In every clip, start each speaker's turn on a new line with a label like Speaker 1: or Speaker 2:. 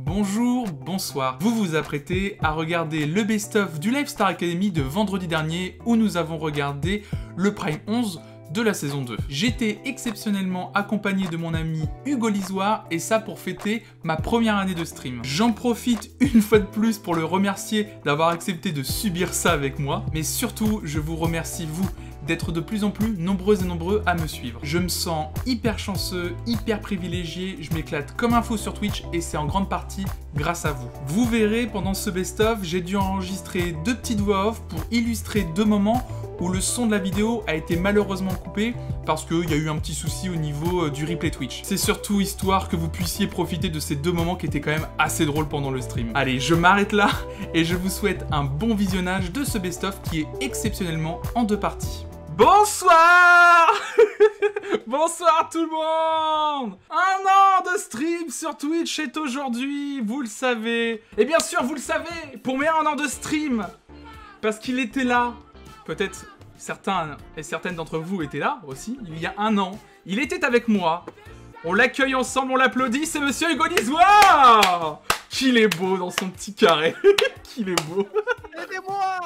Speaker 1: Bonjour, bonsoir. Vous vous apprêtez à regarder le best-of du Live Star Academy de vendredi dernier où nous avons regardé le Prime 11 de la saison 2. J'étais exceptionnellement accompagné de mon ami Hugo Lisoire et ça pour fêter ma première année de stream. J'en profite une fois de plus pour le remercier d'avoir accepté de subir ça avec moi, mais surtout je vous remercie vous d'être de plus en plus nombreuses et nombreux à me suivre. Je me sens hyper chanceux, hyper privilégié, je m'éclate comme un fou sur Twitch et c'est en grande partie grâce à vous. Vous verrez, pendant ce best-of, j'ai dû enregistrer 2 petites voix off pour illustrer 2 moments où le son de la vidéo a été malheureusement coupé parce qu'il y a eu un petit souci au niveau du replay Twitch. C'est surtout histoire que vous puissiez profiter de ces 2 moments qui étaient quand même assez drôles pendant le stream. Allez, je m'arrête là et je vous souhaite un bon visionnage de ce best-of qui est exceptionnellement en 2 parties. Bonsoir. Bonsoir tout le monde. Un an de stream sur Twitch est aujourd'hui, vous le savez. Et bien sûr, vous le savez, pour mes 1 an de stream, parce qu'il était là. Peut-être certains et certaines d'entre vous étaient là aussi, il y a 1 an. Il était avec moi. On l'accueille ensemble, on l'applaudit, c'est Monsieur Hugo Lisoire. Qu'il est beau dans son petit carré. Qu'il est beau.
Speaker 2: Aidez-moi.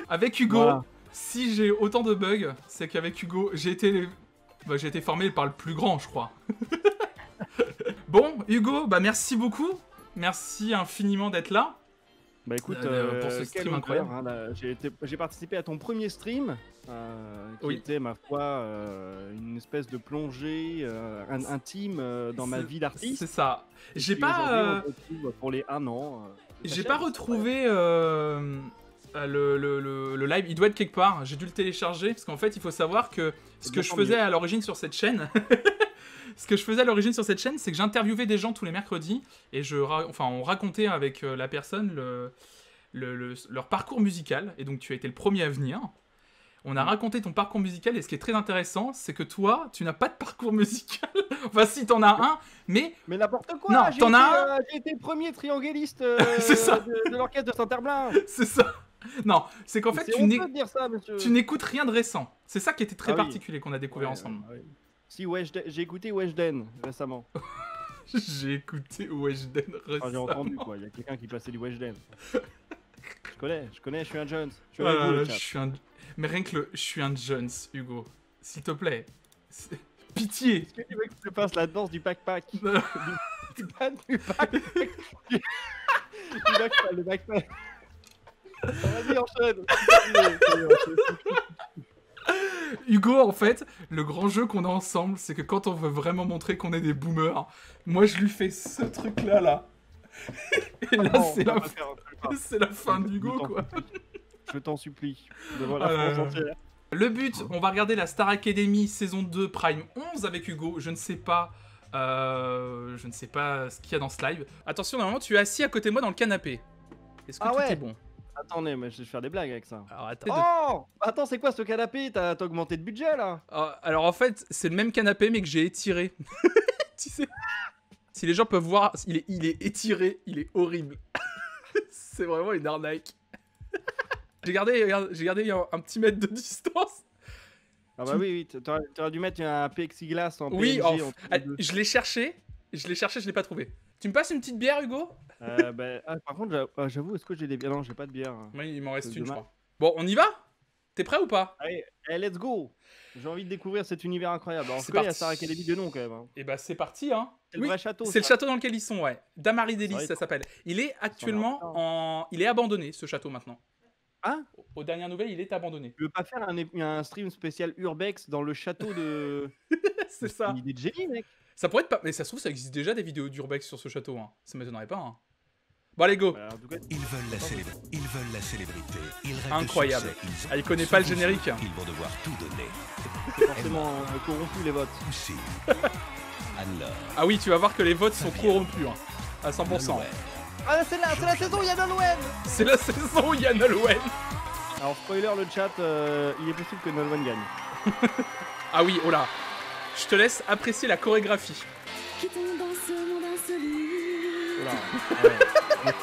Speaker 1: Avec Hugo...
Speaker 2: Voilà.
Speaker 1: Si j'ai autant de bugs, c'est qu'avec Hugo, j'ai été formé par le plus grand, je crois. Bon, Hugo, bah merci beaucoup. Merci infiniment d'être là.
Speaker 2: Bah écoute,
Speaker 1: pour ce stream
Speaker 2: quel
Speaker 1: incroyable.
Speaker 2: honneur, hein, j'ai participé à ton premier stream, qui
Speaker 1: Oui.
Speaker 2: était, ma foi, une espèce de plongée intime dans ma vie d'artiste.
Speaker 1: C'est ça.
Speaker 2: Et
Speaker 1: J'ai
Speaker 2: puis
Speaker 1: pas...
Speaker 2: aujourd'hui, on se retrouve pour les 1 an.
Speaker 1: J'ai pas retrouvé le live, il doit être quelque part, j'ai dû le télécharger, parce qu'en fait il faut savoir que ce que je faisais à l'origine sur cette chaîne, c'est que j'interviewais des gens tous les mercredis, et on racontait avec la personne leur parcours musical, et donc tu as été le premier à venir. On a raconté ton parcours musical, et ce qui est très intéressant, c'est que toi, tu n'as pas de parcours musical. Enfin, si, t'en as un, mais...
Speaker 2: Mais n'importe quoi.
Speaker 1: Non, t'en as un.
Speaker 2: J'ai été le premier trianguliste
Speaker 1: C'est ça.
Speaker 2: de l'orchestre de Saint-Herblain.
Speaker 1: C'est ça. Non, c'est qu'en fait,
Speaker 2: C'est honteux de dire ça, monsieur.
Speaker 1: tu n'écoutes rien de récent. C'est ça qui était très
Speaker 2: Ah oui.
Speaker 1: particulier qu'on a découvert ensemble.
Speaker 2: Oui. Si, j'ai écouté Weshden récemment.
Speaker 1: J'ai écouté Weshden récemment.
Speaker 2: Enfin, j'ai entendu quoi, il y a quelqu'un qui passait du Weshden. Je connais, je suis un Jones. Je suis
Speaker 1: Ah,
Speaker 2: avec vous, le
Speaker 1: je
Speaker 2: chat.
Speaker 1: suis un... Mais rien que je suis un Jones, Hugo. S'il te plaît. Pitié.
Speaker 2: Est-ce que tu veux que je te fasse la danse du backpack? Du backpack. Le backpack. Vas-y, enchaîne.
Speaker 1: Hugo, en fait, le grand jeu qu'on a ensemble, c'est que quand on veut vraiment montrer qu'on est des boomers, moi je lui fais ce truc-là, là. Et là, c'est la fin d'Hugo, quoi.
Speaker 2: Je t'en supplie. Devant la France entière.
Speaker 1: Le but, on va regarder la Star Academy saison 2 Prime 11 avec Hugo. Je ne sais pas ce qu'il y a dans ce live. Attention, normalement, tu es assis à côté de moi dans le canapé. Est-ce que tout est bon?
Speaker 2: Attendez, mais je vais faire des blagues avec ça.
Speaker 1: Alors,
Speaker 2: Oh, attends, c'est quoi ce canapé? T'as augmenté de budget là?
Speaker 1: Alors en fait, c'est le même canapé mais que j'ai étiré. Tu sais, si les gens peuvent voir, il est étiré, il est horrible. C'est vraiment une arnaque. J'ai gardé un petit mètre de distance.
Speaker 2: Ah bah oui, t'aurais dû mettre un plexiglas en
Speaker 1: Oui,
Speaker 2: PNG.
Speaker 1: je l'ai cherché, je l'ai pas trouvé. Tu me passes une petite bière, Hugo?
Speaker 2: Par contre, j'avoue, est-ce que j'ai des bières? Non, j'ai pas de bière.
Speaker 1: Oui, il m'en reste
Speaker 2: C'est
Speaker 1: une, je
Speaker 2: dommage.
Speaker 1: crois. Bon, on y va? T'es prêt ou pas?
Speaker 2: Allez, let's go! J'ai envie de découvrir cet univers incroyable. Alors,
Speaker 1: C'est
Speaker 2: il y a
Speaker 1: parti.
Speaker 2: Star Academy de nom quand même. Hein.
Speaker 1: Et bah c'est parti, hein.
Speaker 2: C'est le vrai château.
Speaker 1: C'est le
Speaker 2: ça.
Speaker 1: château dans lequel ils sont, ouais. Damary Delis,
Speaker 2: vrai.
Speaker 1: ça s'appelle. Il est actuellement Il est abandonné, ce château, maintenant.
Speaker 2: Hein?
Speaker 1: Aux dernières nouvelles, il est abandonné.
Speaker 2: Tu veux pas faire un stream spécial Urbex dans le château de...
Speaker 1: C'est ça.
Speaker 2: Une idée de génie, mec.
Speaker 1: Ça pourrait être pas... Mais ça se trouve, ça existe déjà des vidéos d'Urbex sur ce château, hein. Ça m'étonnerait pas, hein. Bon, allez, go.
Speaker 2: Bah, en tout cas,
Speaker 3: Ils veulent la célébrité. Ils rêvent
Speaker 1: Incroyable.
Speaker 3: de succès.
Speaker 1: Ah, il connaît pas le générique.
Speaker 3: Ils vont devoir tout donner.
Speaker 2: c'est forcément corrompu les votes.
Speaker 3: Pousser. Alors,
Speaker 1: Ah oui, tu vas voir que les votes sont corrompus, hein. À 100%.
Speaker 3: ouais.
Speaker 2: Ah, c'est la saison où il y a Nolwenn.
Speaker 1: C'est la saison où il y a Nolwenn.
Speaker 2: Alors, spoiler, le chat, il est possible que Nolwenn gagne.
Speaker 1: Ah oui, oh là. Je te laisse apprécier la chorégraphie.
Speaker 4: Quittons dans ce monde insolu.
Speaker 2: Voilà.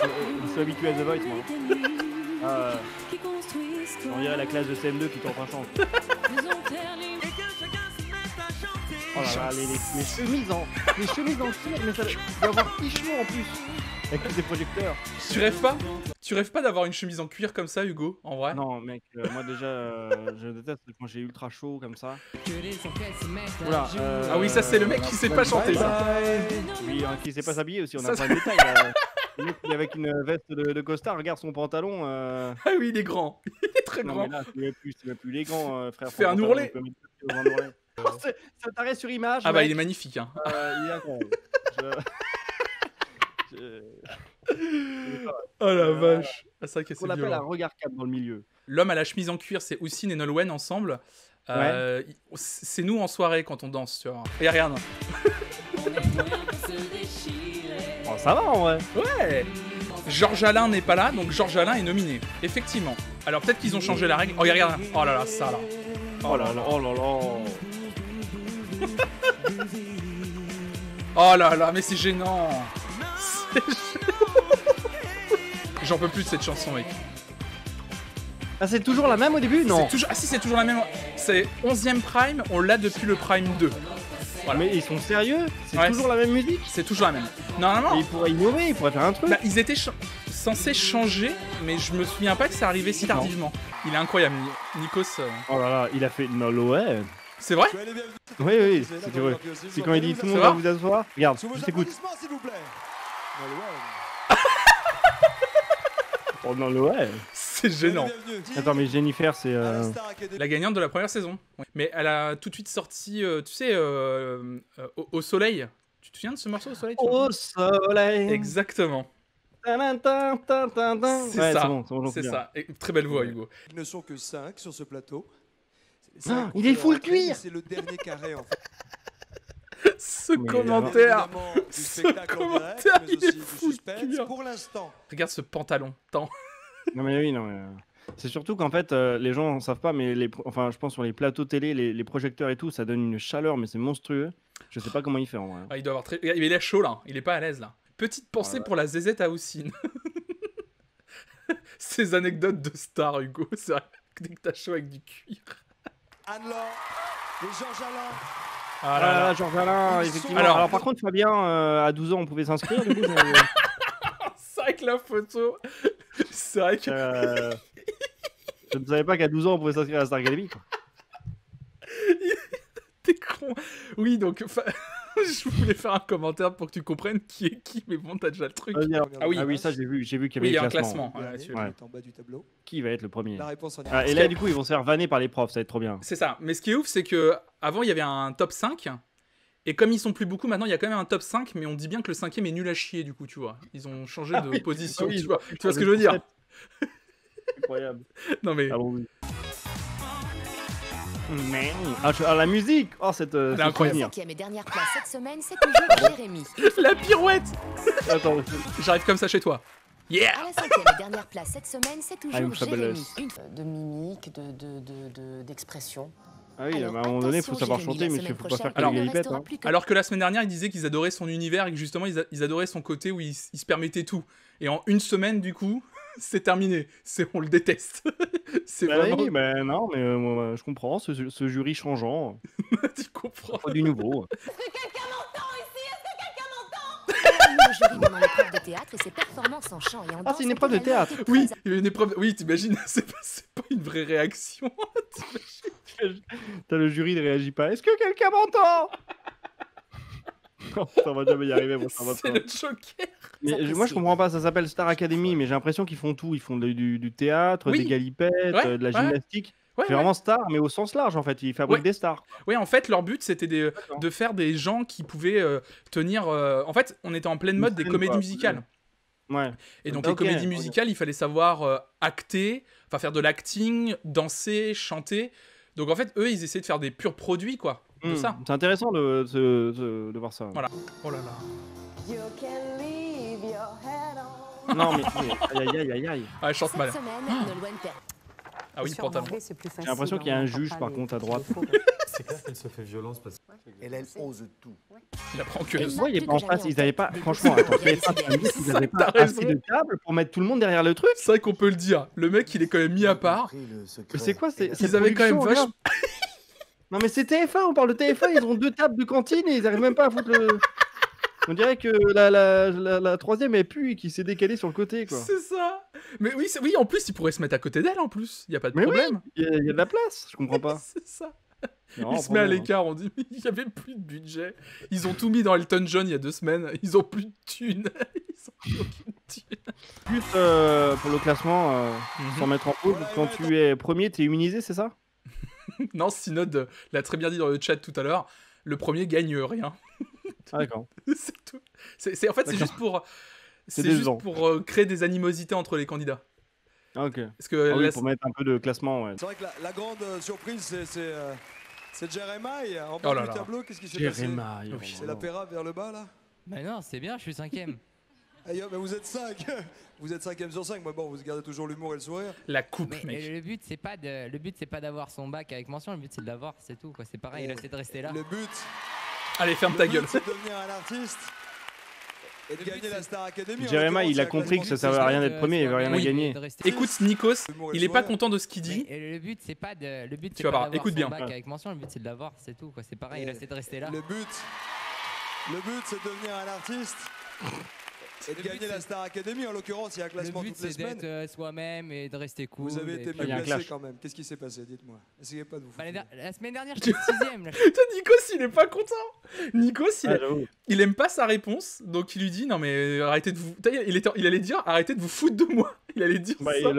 Speaker 2: Je suis habitué à The Voice, moi.
Speaker 4: Qui construisent
Speaker 2: On dirait la classe de CM2 qui t'en chante.
Speaker 4: nous ont perdu.
Speaker 5: Et que chacun se mette à chanter.
Speaker 2: Oh là là, les chemises en cuir, mais ça doit avoir fichement en plus. Avec tous ces projecteurs.
Speaker 1: Tu rêves pas? Tu rêves pas d'avoir une chemise en cuir comme ça, Hugo, en vrai?
Speaker 2: Non, mec, moi déjà, je déteste quand j'ai ultra chaud comme ça. Oula,
Speaker 1: Ah oui, ça c'est le mec qui sait pas chanter, ça.
Speaker 2: Oui, hein, qui sait pas s'habiller aussi, on
Speaker 1: Ça,
Speaker 2: a plein de détails. Là. Le mec qui est avec une veste de costard, regarde son pantalon.
Speaker 1: Ah oui, il est grand. Il est très
Speaker 2: Non,
Speaker 1: grand.
Speaker 2: mais là, c'est même plus élégant, frère.
Speaker 1: Fais un
Speaker 2: Son
Speaker 1: ourlet.
Speaker 2: pantalon, on peut mettre un ourlet. Oh, ça t'arrête sur image.
Speaker 1: Ah bah
Speaker 2: mec.
Speaker 1: il est magnifique, hein.
Speaker 2: Il est incroyable.
Speaker 1: Oh la vache. Ah, c'est vrai que
Speaker 2: On
Speaker 1: c'est
Speaker 2: l'appelle un
Speaker 1: violent.
Speaker 2: regard cap dans le milieu.
Speaker 1: L'homme à la chemise en cuir, c'est Houssine et Nolwenn ensemble. C'est nous en soirée quand on danse, tu vois. Et regarde.
Speaker 2: Oh, ça va en vrai.
Speaker 1: Ouais. Georges Alain n'est pas là, donc Georges Alain est nominé. Effectivement. Alors peut-être qu'ils ont changé la règle. Oh regarde. Oh là là, ça là.
Speaker 2: Oh là là, oh là là.
Speaker 1: Oh là là, mais c'est gênant. C'est gênant. J'en peux plus de cette chanson, mec.
Speaker 2: Ah, c'est toujours la même au début? Non.
Speaker 1: Ah si, c'est toujours la même. C'est 11e Prime, on l'a depuis le Prime 2. Voilà.
Speaker 2: Mais ils sont sérieux? C'est
Speaker 1: Ouais,
Speaker 2: toujours la même musique?
Speaker 1: C'est toujours la même. Normalement,
Speaker 2: Et ils pourraient innover, ils pourraient faire un truc.
Speaker 1: bah, ils étaient censés changer, mais je me souviens pas que ça arrivait si tardivement. Il est incroyable, Nikos.
Speaker 2: Oh là là, il a fait Nolwenn.
Speaker 1: C'est vrai?
Speaker 2: Oui, oui, c'est vrai. C'est quand il dit tout le monde
Speaker 1: Ça
Speaker 2: va
Speaker 1: va
Speaker 2: vous asseoir. Regarde,
Speaker 5: Sous vos
Speaker 2: je t'écoute.
Speaker 5: applaudissements, s'il vous plaît.
Speaker 2: Oh Nolwenn.
Speaker 1: C'est gênant.
Speaker 2: Attends, mais Jennifer, c'est.
Speaker 1: La gagnante de la première saison. Ouais. Mais elle a tout de suite sorti, tu sais, au soleil. Tu te souviens de ce morceau au soleil?
Speaker 2: Au soleil.
Speaker 1: Exactement.
Speaker 2: C'est
Speaker 1: C'est ça.
Speaker 2: bon, j'en
Speaker 1: C'est
Speaker 2: souviens.
Speaker 1: ça. Et très belle voix, Hugo.
Speaker 5: Ils ne sont que 5 sur ce plateau.
Speaker 2: Ah, il est full cuir.
Speaker 5: C'est le dernier carré en fait.
Speaker 1: Ce
Speaker 2: Mais
Speaker 1: commentaire.
Speaker 5: Évidemment, du spectacle en direct,
Speaker 1: commentaire,
Speaker 5: mais
Speaker 1: il est
Speaker 5: aussi du
Speaker 1: full
Speaker 5: suspense.
Speaker 1: cuir.
Speaker 5: Pour l'instant,
Speaker 1: Regarde ce pantalon. Tant.
Speaker 2: Non mais oui, non mais. C'est surtout qu'en fait, les gens ne savent pas, mais enfin, je pense sur les plateaux télé, les projecteurs et tout, ça donne une chaleur, mais c'est monstrueux. Je sais pas comment il fait en vrai.
Speaker 1: Ah, il doit avoir très. Il est chaud là. Il est pas à l'aise là. Petite pensée
Speaker 2: Ouais.
Speaker 1: pour la zézette à Houssine. Ces anecdotes de star, Hugo. C'est vrai que dès que t'as chaud avec du cuir.
Speaker 5: Anne-Laure et Georges Alain.
Speaker 1: Ah
Speaker 2: Ah
Speaker 1: là
Speaker 2: là
Speaker 1: là.
Speaker 2: là, Georges Alain, effectivement.
Speaker 1: Alors-
Speaker 2: Alors, par contre, Fabien, à 12 ans, on pouvait s'inscrire, du coup.
Speaker 1: C'est vrai que la photo. C'est vrai que.
Speaker 2: Je ne savais pas qu'à 12 ans, on pouvait s'inscrire à la Star Academy. Quoi.
Speaker 1: T'es con. Oui, donc. Je voulais faire un commentaire pour que tu comprennes qui est qui, mais bon, t'as déjà le truc.
Speaker 2: Vas-y, alors.
Speaker 1: Ah oui.
Speaker 2: Ah oui, ça, j'ai vu qu'il y
Speaker 1: Oui,
Speaker 2: avait
Speaker 1: il y a un
Speaker 2: les classements.
Speaker 1: classement. Ouais, tu-
Speaker 5: Il est en bas du tableau.
Speaker 2: Qui va être le premier?
Speaker 5: La réponse en est.
Speaker 2: Ah, et là, du coup, ils vont se faire vanner par les profs, ça va être trop bien.
Speaker 1: C'est ça. Mais ce qui est ouf, c'est que avant il y avait un top 5. Et comme ils sont plus beaucoup, maintenant il y a quand même un top 5. Mais on dit bien que le 5e est nul à chier, du coup, tu vois. Ils ont changé de position.
Speaker 2: Ah oui,
Speaker 1: tu vois ce que je veux dire?
Speaker 2: Incroyable.
Speaker 1: Non, mais.
Speaker 2: Ah bon, oui. La musique! Oh, cette.
Speaker 1: est incroyable.
Speaker 2: souvenir.
Speaker 6: 5e et dernière place cette semaine, c'est toujours Jérémy.
Speaker 1: La pirouette!
Speaker 2: Attends,
Speaker 1: J'arrive comme ça chez toi. Yeah!
Speaker 6: À la 5e et dernière place cette semaine, c'est
Speaker 2: I'm
Speaker 6: toujours
Speaker 2: fabulous.
Speaker 6: Jérémy. De mimique, d'expression.
Speaker 2: ah oui,
Speaker 6: Alors,
Speaker 2: à un moment donné, il faut
Speaker 6: attention,
Speaker 2: savoir
Speaker 6: Jérémy,
Speaker 2: chanter,
Speaker 6: la
Speaker 2: mais il
Speaker 6: semaine
Speaker 2: faut pas faire
Speaker 6: prochaine,
Speaker 2: que les
Speaker 6: il ne
Speaker 2: galipettes.
Speaker 6: restera
Speaker 2: Hein.
Speaker 6: plus que-
Speaker 1: Alors que la semaine dernière, ils disaient qu'ils adoraient son univers et que justement, ils adoraient son côté où il se permettait tout. Et en une semaine, du coup, c'est terminé. On le déteste. C'est
Speaker 2: Bah
Speaker 1: vraiment.
Speaker 2: oui, bah non, mais moi, je comprends, ce jury changeant.
Speaker 1: Tu comprends.
Speaker 2: Faut du nouveau.
Speaker 6: Le jury demande l'épreuve de théâtre et ses performances en chant et en danse.
Speaker 2: c'est une
Speaker 6: ont
Speaker 2: épreuve de
Speaker 6: également
Speaker 2: théâtre.
Speaker 6: été
Speaker 1: Oui,
Speaker 6: très
Speaker 1: il y a une épreuve. Oui, t'imagines, c'est pas une vraie réaction.
Speaker 2: T'as le jury ne réagit pas. Est-ce que quelqu'un m'entend? Ça va jamais y arriver, moi, ça va
Speaker 1: C'est
Speaker 2: pas.
Speaker 1: le Joker.
Speaker 2: Mais
Speaker 6: J'apprécie.
Speaker 2: moi je comprends pas, ça s'appelle Star Academy, mais j'ai l'impression qu'ils font tout. Ils font du théâtre,
Speaker 1: Oui.
Speaker 2: des galipettes,
Speaker 1: Ouais,
Speaker 2: de la
Speaker 1: ouais.
Speaker 2: gymnastique.
Speaker 1: Ouais,
Speaker 2: C'est
Speaker 1: ouais.
Speaker 2: vraiment star, mais au sens large en fait. Ils fabriquent
Speaker 1: Ouais.
Speaker 2: des stars.
Speaker 1: Ouais, en fait, leur but, c'était
Speaker 2: D'accord.
Speaker 1: de faire des gens qui pouvaient tenir. En fait, on était en pleine mode des
Speaker 2: scène,
Speaker 1: comédies
Speaker 2: quoi.
Speaker 1: musicales.
Speaker 2: Ouais.
Speaker 1: Et donc,
Speaker 2: Ok,
Speaker 1: les comédies
Speaker 2: ok.
Speaker 1: musicales, il fallait savoir acter, enfin faire de l'acting, danser, chanter. Donc, en fait, eux, ils essayaient de faire des purs produits, quoi, de ça.
Speaker 2: C'est intéressant de voir ça.
Speaker 1: Voilà. Oh là là.
Speaker 2: Non mais aïe aïe aïe aïe.
Speaker 1: Ah, elle chante mal.
Speaker 6: Cette semaine, Nolwenn perd.
Speaker 1: Ah oui, pantalon.
Speaker 2: J'ai l'impression qu'il y a un juge par contre à droite.
Speaker 7: C'est clair qu'elle se fait violence parce que
Speaker 5: Elle ose tout.
Speaker 1: Il apprend que.
Speaker 6: Et
Speaker 2: Moi, il est
Speaker 6: plus
Speaker 2: pas en
Speaker 6: que jamais
Speaker 2: face,
Speaker 6: en
Speaker 2: ils avaient
Speaker 6: tête
Speaker 2: pas.
Speaker 6: des
Speaker 2: Franchement,
Speaker 6: concours
Speaker 2: attends,
Speaker 6: de réalisation.
Speaker 2: ils avaient pas
Speaker 1: T'as
Speaker 2: assez
Speaker 1: raison.
Speaker 2: de table pour mettre tout le monde derrière le truc.
Speaker 1: C'est vrai qu'on peut le dire. Le mec, il est quand même mis à part.
Speaker 2: Mais c'est quoi
Speaker 1: Ils avaient quand même vachement.
Speaker 2: Non mais c'est TF1, on parle de TF1, ils ont 2 tables de cantine et ils arrivent même pas à foutre le... On dirait que la troisième est pu et qu'il s'est décalé sur le côté, quoi.
Speaker 1: C'est ça. Mais oui, oui, en plus, il pourrait se mettre à côté d'elle, en plus. Il y a pas de
Speaker 2: Mais oui,
Speaker 1: problème.
Speaker 2: il y a de la place, je comprends pas.
Speaker 1: C'est ça.
Speaker 2: Non,
Speaker 1: Il se met à
Speaker 2: problème, hein.
Speaker 1: l'écart, on dit, mais il y avait plus de budget. Ils ont tout mis dans Elton John il y a 2 semaines. Ils ont plus de thunes. Ils ont plus aucune thune.
Speaker 2: Plus pour le classement, sans mettre en pause, quand tu es premier, t'es immunisé, c'est ça?
Speaker 1: Non, Synode l'a très bien dit dans le chat tout à l'heure. Le premier gagne rien.
Speaker 2: Ah d'accord.
Speaker 1: C'est tout. En fait, c'est juste pour...
Speaker 2: C'est
Speaker 1: C'est juste
Speaker 2: décevant.
Speaker 1: pour créer des animosités entre les candidats.
Speaker 2: Ah ok.
Speaker 1: Parce que
Speaker 2: Ah oui,
Speaker 1: la-
Speaker 2: pour mettre un peu de classement, ouais.
Speaker 5: C'est vrai que la grande surprise, c'est Jeremiah en
Speaker 1: Oh
Speaker 5: bas
Speaker 1: là
Speaker 5: du
Speaker 1: là.
Speaker 5: tableau. Qu'est-ce qui s'est passé?
Speaker 2: Jeremiah.
Speaker 5: C'est la Pera vers le bas là.
Speaker 8: Bah non, c'est bien, je suis 5ème.
Speaker 5: Aïe, mais vous êtes 5. Vous êtes 5ème sur 5. Mais bon, vous gardez toujours l'humour et le sourire.
Speaker 1: la coupe,
Speaker 8: Mais
Speaker 1: mec.
Speaker 8: le but c'est pas d'avoir son bac avec mention, le but c'est de l'avoir, c'est tout quoi. C'est pareil, il essaie de rester là.
Speaker 5: Le but,
Speaker 1: Allez, ferme ta gueule.
Speaker 5: c'est de devenir un artiste et de gagner la Star Academy. En
Speaker 2: Jeremiah,
Speaker 5: l'occurrence,
Speaker 2: il a
Speaker 5: c'est un
Speaker 2: compris que ça
Speaker 5: classement
Speaker 2: servait à rien
Speaker 5: qui
Speaker 2: d'être premier, il y avait rien à
Speaker 1: Oui.
Speaker 2: gagner.
Speaker 1: Écoute, Nikos,
Speaker 5: L'humour et
Speaker 1: il
Speaker 5: le
Speaker 1: est pas
Speaker 5: sourire.
Speaker 1: content de ce qu'il dit.
Speaker 8: Et le but c'est pas
Speaker 1: Tu vas voir,
Speaker 8: d'avoir
Speaker 1: écoute
Speaker 8: son
Speaker 1: bien.
Speaker 8: bac avec mention, le but c'est de l'avoir, c'est tout quoi. C'est pareil, il essaie de rester là.
Speaker 5: Le but, c'est de devenir un artiste et de gagner la Star Academy. En l'occurrence, il y a un
Speaker 8: Le
Speaker 5: classement
Speaker 8: but
Speaker 5: toutes les
Speaker 8: c'est d'être
Speaker 5: semaines.
Speaker 8: soi-même et de rester cool.
Speaker 5: Vous avez
Speaker 8: et
Speaker 5: été
Speaker 8: puis-
Speaker 2: Il y a
Speaker 5: mieux
Speaker 2: un
Speaker 5: placé
Speaker 2: clash.
Speaker 5: quand même. Qu'est-ce qui s'est passé? Dites-moi. Essayez pas de vous
Speaker 8: Bah,
Speaker 5: foutre.
Speaker 8: la semaine dernière j'étais 6ème là.
Speaker 1: Putain, Nikos, il est pas content. Nikos,
Speaker 2: Ah, j'avoue.
Speaker 1: il aime pas sa réponse, donc il lui dit non mais arrêtez de vous. Il allait dire arrêtez de vous foutre de moi. Il allait dire
Speaker 2: Bah,
Speaker 1: ça.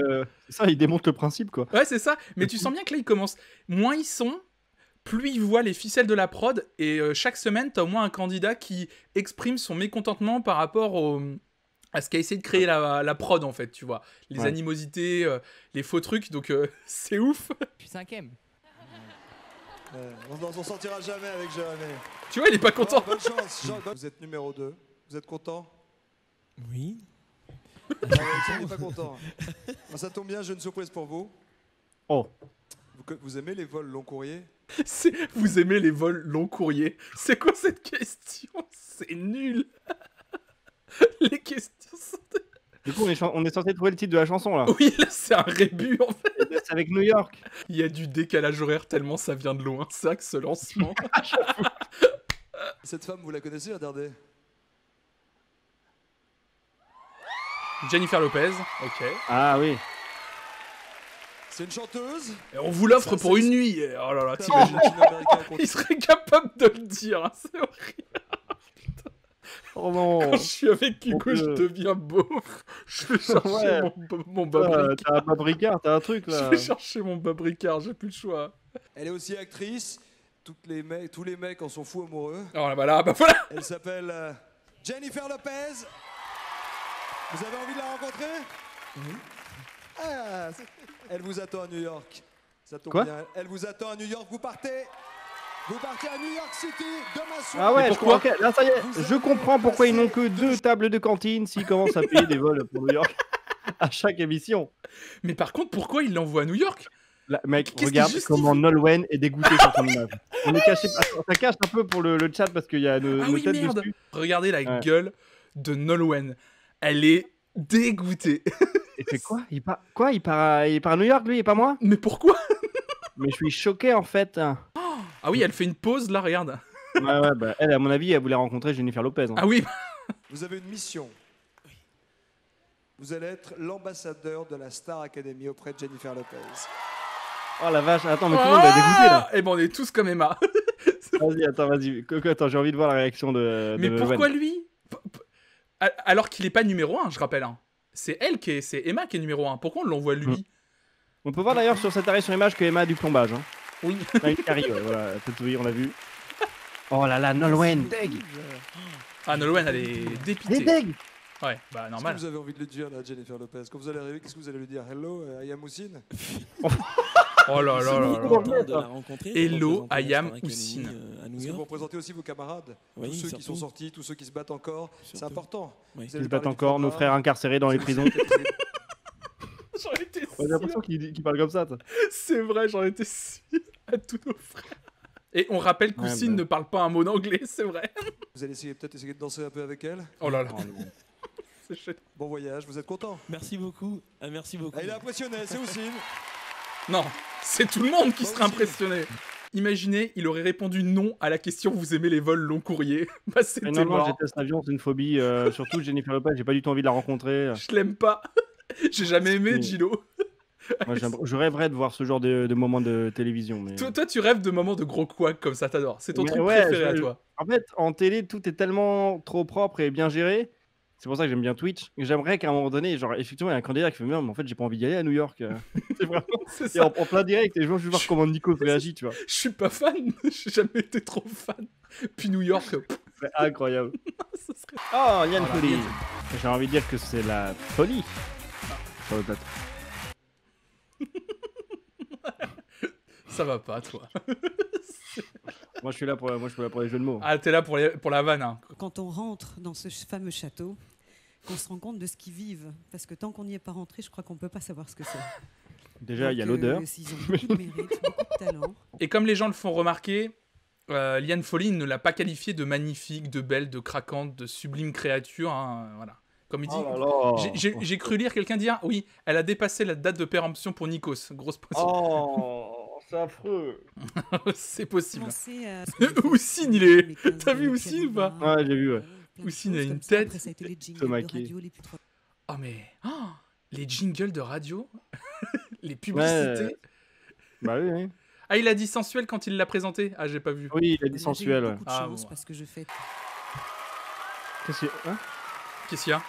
Speaker 2: ça, il démonte le principe, quoi.
Speaker 1: Ouais, c'est ça. Mais tu sens bien que là, il commence. Moins ils sont, plus ils voient les ficelles de la prod. Et chaque semaine, t'as au moins un candidat qui exprime son mécontentement par rapport à ce qu'a essayé de créer la prod, en fait, tu vois. Les
Speaker 2: Ouais.
Speaker 1: animosités, les faux trucs. Donc, c'est ouf.
Speaker 8: Je suis 5ème.
Speaker 5: On s'en sortira jamais avec Jérémy.
Speaker 1: Tu vois, il est pas content.
Speaker 5: Bonne chance. Vous êtes numéro 2. Vous êtes content?
Speaker 7: Oui.
Speaker 5: Il n'est pas content. Bon, ça tombe bien, j'ai une surprise pour vous.
Speaker 2: Oh.
Speaker 5: Vous aimez les vols long courrier?
Speaker 1: Vous aimez les vols long courriers? C'est quoi cette question? C'est nul. Les questions sont...
Speaker 2: Du coup, on est censé trouver le titre de la chanson, là.
Speaker 1: Oui, là, c'est un rébut, en fait.
Speaker 2: C'est avec New York.
Speaker 1: Il y a du décalage horaire tellement ça vient de loin. C'est vrai que ce lancement...
Speaker 5: Cette femme, vous la connaissez, regardez.
Speaker 1: Jennifer Lopez, ok.
Speaker 2: Ah oui.
Speaker 5: C'est une chanteuse.
Speaker 1: Et on vous l'offre
Speaker 5: Ça,
Speaker 1: pour
Speaker 5: c'est-
Speaker 1: une nuit. Oh là là,
Speaker 5: C'est
Speaker 1: t'imagines.
Speaker 5: un latino-américain qu'on-
Speaker 1: Il serait capable de le dire, hein, c'est horrible.
Speaker 2: Oh non.
Speaker 1: Quand je suis avec Hugo,
Speaker 2: Mon
Speaker 1: je
Speaker 2: Dieu.
Speaker 1: deviens beauf. Je vais chercher
Speaker 2: Ouais.
Speaker 1: mon Bob
Speaker 2: T'as un Babricard, t'as un truc,
Speaker 1: Je
Speaker 2: là.
Speaker 1: vais chercher mon Bob Ricard, j'ai plus le choix.
Speaker 5: Elle est aussi actrice. Tous les mecs en sont fous amoureux.
Speaker 1: Oh là, bah voilà.
Speaker 5: Elle s'appelle Jennifer Lopez. Vous avez envie de la rencontrer? Ah, elle vous attend à New York. Ça tombe
Speaker 2: Quoi?
Speaker 5: bien. Elle vous attend à New York. Vous partez à New York City demain soir.
Speaker 2: Ah ouais,
Speaker 1: Mais
Speaker 2: je
Speaker 1: pourquoi
Speaker 2: comprends. Là, ça y est, je comprends pourquoi ils n'ont que 2 tables de cantine s'ils commencent à payer des vols pour New York à chaque émission.
Speaker 1: Mais par contre, pourquoi il l'envoie à New York?
Speaker 2: Là, mec,
Speaker 1: Qu'est-ce qui
Speaker 2: regarde
Speaker 1: justifie
Speaker 2: comment Nolwenn est dégoûté sur son image. On est caché. Attends, ça cache un peu pour le chat parce qu'il y a nos,
Speaker 1: Ah
Speaker 2: nos
Speaker 1: oui,
Speaker 2: têtes
Speaker 1: merde.
Speaker 2: dessus.
Speaker 1: Regardez la
Speaker 2: Ouais.
Speaker 1: gueule de Nolwenn. Elle est dégoûtée.
Speaker 2: Et c'est quoi? Il part à New York, lui, et pas moi?
Speaker 1: Mais pourquoi?
Speaker 2: Mais je suis choqué en fait.
Speaker 1: Ah oui, elle fait une pause là, regarde.
Speaker 2: Ouais, bah, elle, à mon avis, elle voulait rencontrer Jennifer Lopez. Hein.
Speaker 1: Ah oui.
Speaker 5: Vous avez une mission. Vous allez être l'ambassadeur de la Star Academy auprès de Jennifer Lopez.
Speaker 2: Oh la vache, attends, mais tout le monde va dégoûter là.
Speaker 1: Eh ben on est tous comme Emma.
Speaker 2: Vas-y, attends, vas-y. Attends, j'ai envie de voir la réaction de.
Speaker 1: Mais
Speaker 2: de
Speaker 1: pourquoi
Speaker 2: Nolwenn.
Speaker 1: lui? Alors qu'il est pas numéro 1, je rappelle. Hein. C'est Emma qui est numéro 1. Pourquoi on l'envoie lui?
Speaker 2: On peut voir d'ailleurs sur cette arrêt sur l'image que Emma a du plombage. Hein.
Speaker 1: Oui.
Speaker 2: Ah, une carie, ouais, voilà, oui, on l'a vu. Oh là là, Nolwenn, deg.
Speaker 1: Ah, Nolwenn, elle est
Speaker 2: Elle est
Speaker 1: dépitée.
Speaker 2: deg.
Speaker 1: Ouais, bah
Speaker 5: Qu'est-ce
Speaker 1: normal.
Speaker 5: que vous avez envie de lui dire, là, Jennifer Lopez? Quand vous allez arriver, qu'est-ce que vous allez lui dire? Hello, I am Moussine.
Speaker 1: Oh là là là là.
Speaker 2: Content
Speaker 9: de la rencontrer.
Speaker 1: Hello,
Speaker 9: pour représenter
Speaker 1: I am
Speaker 9: la Star Academy,
Speaker 1: Houssine.
Speaker 9: À New
Speaker 5: Est-ce que vous
Speaker 9: York.
Speaker 5: représentez aussi vos camarades?
Speaker 9: Oui,
Speaker 5: tous ceux qui
Speaker 9: surtout.
Speaker 5: sont sortis, tous ceux qui se battent encore. C'est
Speaker 9: Surtout.
Speaker 5: important.
Speaker 9: Oui.
Speaker 5: Vous allez
Speaker 2: Ils se battent
Speaker 5: parler du
Speaker 2: encore, nos
Speaker 5: programme.
Speaker 2: frères incarcérés dans les prisons.
Speaker 1: J'en étais
Speaker 2: J'ai
Speaker 1: sûr.
Speaker 2: l'impression qu'il parle comme ça. toi.
Speaker 1: C'est vrai, j'en étais sûr. À tous nos frères. Et on rappelle qu'Houssine
Speaker 2: bah.
Speaker 1: ne parle pas un mot d'anglais, c'est vrai.
Speaker 5: Vous allez peut-être essayer de danser un peu avec elle.
Speaker 1: Oh là là. C'est chouette.
Speaker 5: Bon voyage, vous êtes content?
Speaker 9: Merci beaucoup. Merci beaucoup.
Speaker 5: Ah, il est impressionné, c'est Houssine.
Speaker 1: Non, c'est tout le monde qui
Speaker 5: Moi
Speaker 1: serait
Speaker 5: aussi.
Speaker 1: impressionné. Imaginez, il aurait répondu non à la question vous aimez les vols long courriers. Bah c'était
Speaker 2: Mais non,
Speaker 1: mort.
Speaker 2: je déteste l'avion, c'est une phobie. Surtout Jennifer Lopez, j'ai pas du tout envie de la rencontrer.
Speaker 1: Je l'aime pas. J'ai jamais aimé
Speaker 2: Mais-
Speaker 1: Gilo.
Speaker 2: Moi, je rêverais de voir ce genre de moments de télévision. Mais...
Speaker 1: Toi, tu rêves de moments de gros couacs comme ça, t'adores. C'est ton
Speaker 2: Mais
Speaker 1: truc
Speaker 2: ouais,
Speaker 1: préféré à toi.
Speaker 2: En fait, en télé, tout est tellement trop propre et bien géré. C'est pour ça que j'aime bien Twitch. J'aimerais qu'à un moment donné, genre, effectivement, il y a un candidat qui fait mais en fait, j'ai pas envie d'y aller à New York. C'est vraiment...
Speaker 1: C'est
Speaker 2: Et
Speaker 1: ça.
Speaker 2: en plein direct, et je veux voir comment Nico réagit, tu vois.
Speaker 1: Je suis pas fan. J'ai jamais été trop fan. Puis New York.
Speaker 2: C'est incroyable.
Speaker 1: Ça serait...
Speaker 2: Oh, Liane
Speaker 1: Voilà.
Speaker 2: Folie. J'ai envie de dire que c'est la folie. Sur le plateau.
Speaker 1: Ça va pas, toi.
Speaker 2: Moi, je suis là pour les jeux de mots.
Speaker 1: Ah, t'es là pour la vanne. Hein.
Speaker 9: Quand on rentre dans ce fameux château, qu'on se rend compte de ce qu'ils vivent. Parce que tant qu'on n'y est pas rentré, je crois qu'on peut pas savoir ce que c'est.
Speaker 2: Déjà, il y a
Speaker 9: Donc,
Speaker 2: l'odeur.
Speaker 9: Ils ont beaucoup de mérite, beaucoup de talent.
Speaker 1: Et comme les gens le font remarquer, Liane Folly ne l'a pas qualifiée de magnifique, de belle, de craquante, de sublime créature. Hein, voilà. Comme il dit.
Speaker 2: Oh là là.
Speaker 1: J'ai cru lire quelqu'un dire oui, elle a dépassé la date de péremption pour Nikos. Grosse poisson.
Speaker 2: Oh, c'est affreux.
Speaker 1: C'est possible.
Speaker 9: Commencer à-
Speaker 1: Houssine, il est.
Speaker 9: Mes 15
Speaker 1: T'as vu
Speaker 9: années de
Speaker 1: Houssine ou pas
Speaker 9: piano,
Speaker 2: Ouais, j'ai vu, ouais.
Speaker 9: plein de
Speaker 1: Houssine a
Speaker 9: choses
Speaker 1: une
Speaker 9: comme ça.
Speaker 1: tête.
Speaker 9: Après, ça a été les jingles
Speaker 2: Se
Speaker 9: de
Speaker 2: maquiller.
Speaker 9: radio, les plus trop-
Speaker 1: Oh mais les jingles de radio, les publicités.
Speaker 2: Bah oui, oui.
Speaker 1: Ah, il a dit sensuel quand il l'a présenté. Ah, j'ai pas vu.
Speaker 2: Oui, il a
Speaker 9: Là,
Speaker 2: dit
Speaker 9: j'ai eu
Speaker 2: sensuel, ouais.
Speaker 9: beaucoup de
Speaker 1: Ah,
Speaker 9: chance
Speaker 1: bon.
Speaker 9: parce que je fais
Speaker 2: Qu'est-ce que hein
Speaker 1: Qu'est-ce qu'il y a?